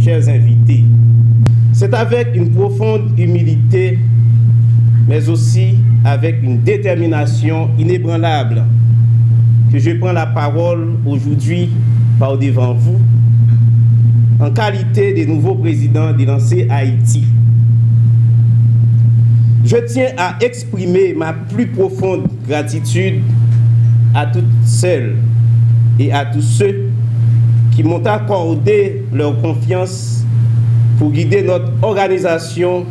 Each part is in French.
chers invités, c'est avec une profonde humilité, mais aussi avec une détermination inébranlable que je prends la parole aujourd'hui par devant vous, en qualité de nouveau président de l'ANCE Haïti. Je tiens à exprimer ma plus profonde gratitude à toutes celles et à tous ceux qui m'ont accordé leur confiance pour guider notre organisation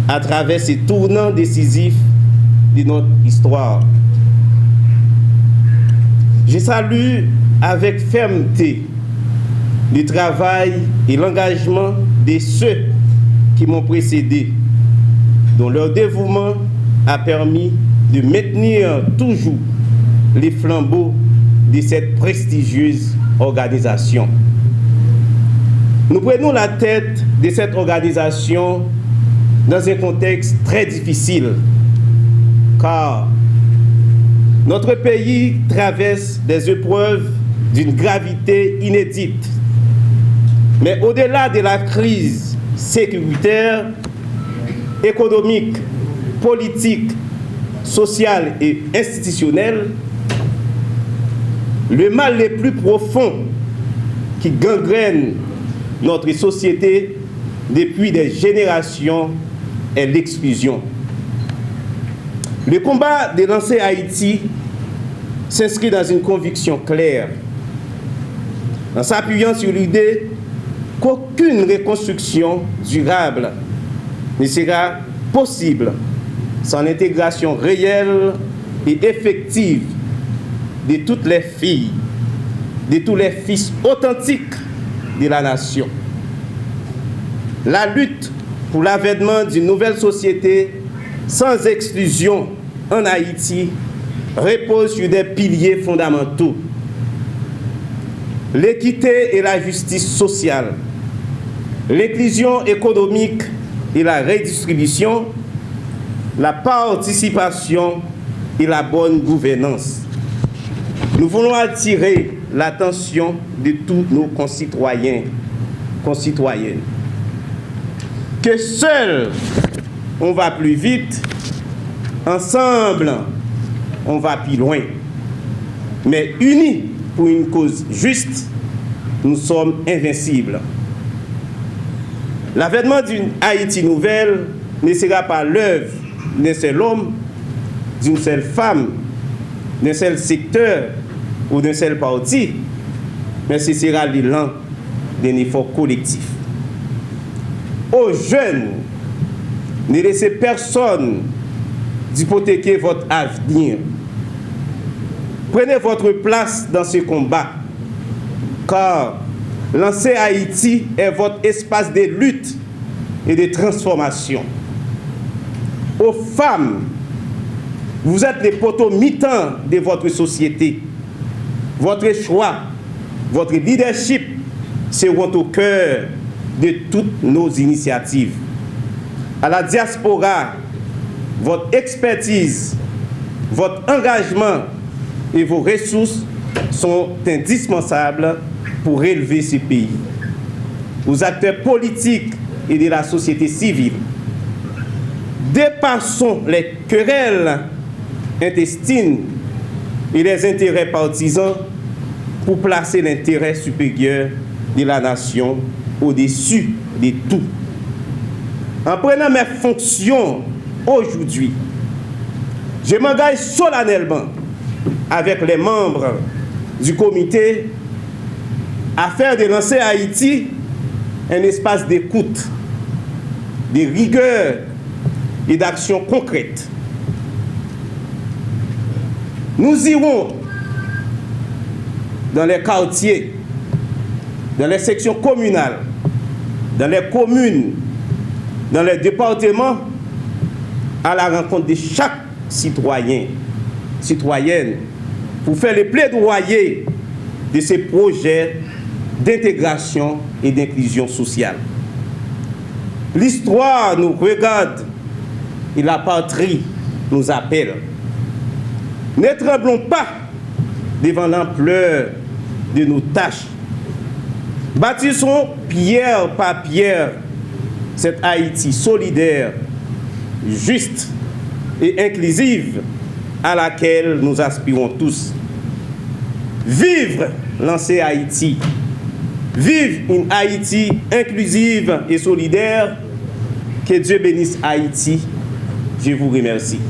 à travers ces tournants décisifs de notre histoire. Je salue avec fermeté le travail et l'engagement de ceux qui m'ont précédé, dont leur dévouement a permis de maintenir toujours les flambeaux de cette prestigieuse organisation. Nous prenons la tête de cette organisation dans un contexte très difficile, car notre pays traverse des épreuves d'une gravité inédite. Mais au-delà de la crise sécuritaire, économique, politique, sociale et institutionnelle, le mal le plus profond qui gangrène notre société depuis des générations est l'exclusion. Le combat de l'ANCE Haïti s'inscrit dans une conviction claire, en s'appuyant sur l'idée qu'aucune reconstruction durable ne sera possible sans l'intégration réelle et effective de toutes les filles, de tous les fils authentiques de la nation. La lutte pour l'avènement d'une nouvelle société sans exclusion en Haïti repose sur des piliers fondamentaux: l'équité et la justice sociale, l'inclusion économique et la redistribution, la participation et la bonne gouvernance. Nous voulons attirer l'attention de tous nos concitoyennes, que seuls on va plus vite, ensemble on va plus loin. Mais unis pour une cause juste, nous sommes invincibles. L'avènement d'une Haïti nouvelle ne sera pas l'œuvre d'un seul homme, d'une seule femme, d'un seul secteur ou d'un seul parti, mais ce sera l'élan d'un effort collectif. Aux jeunes, ne laissez personne d'hypothéquer votre avenir. Prenez votre place dans ce combat, car l'ANCE Haïti est votre espace de lutte et de transformation. Aux femmes, vous êtes les poteaux mitants de votre société. Votre choix, votre leadership seront au cœur de toutes nos initiatives. À la diaspora, votre expertise, votre engagement et vos ressources sont indispensables pour élever ce pays. Aux acteurs politiques et de la société civile, dépassons les querelles intestines et les intérêts partisans pour placer l'intérêt supérieur de la nation au-dessus de tout. En prenant mes fonctions aujourd'hui, je m'engage solennellement avec les membres du comité à faire de l'ANCE Haïti un espace d'écoute, de rigueur et d'action concrète. Nous irons dans les quartiers, dans les sections communales, dans les communes, dans les départements, à la rencontre de chaque citoyen, citoyenne, pour faire le plaidoyer de ces projets d'intégration et d'inclusion sociale. L'histoire nous regarde et la patrie nous appelle. Ne tremblons pas devant l'ampleur de nos tâches. Bâtissons pierre par pierre cette Haïti solidaire, juste et inclusive à laquelle nous aspirons tous. Vive l'ancien Haïti. Vive une Haïti inclusive et solidaire. Que Dieu bénisse Haïti. Je vous remercie.